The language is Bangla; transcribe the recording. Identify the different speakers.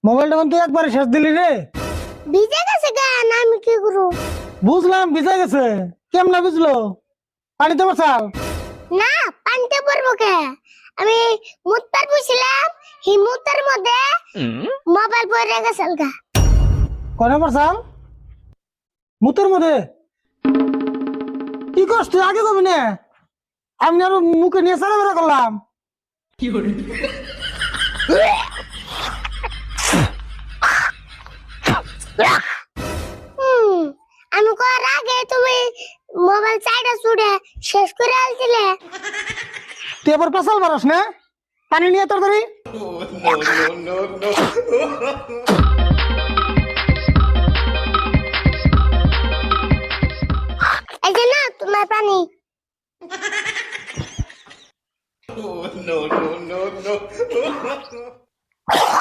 Speaker 1: মোবাইলটা তুই একবারে শেষ দিলি রে।
Speaker 2: ভিজে গেছে গান, আমি কি করু?
Speaker 1: বুঝলাম ভিজে গেছে, কেমনে বুঝলো? পানিতে বসাল।
Speaker 2: না, পানিতে পড়বো কে? আমি মুত্তার বুঝছিলাম, হি মুত্তার মধ্যে মোবাইল পড়ে গেছে গা।
Speaker 1: কনে বসাল? মুতের মধ্যে? কি করছ তুই আগে কবি না? আমি আর মুখে নিয়ে সারা বেড়া করলাম।
Speaker 2: আমি করার আগে তুমি মোবাইল চাইটা ছুড়ে শেষ করে আলছিলে।
Speaker 1: তুই এবার পেশাল পারস না? পানি নিয়ে তাড়াতাড়ি।
Speaker 2: এই যে না তোমার পানি।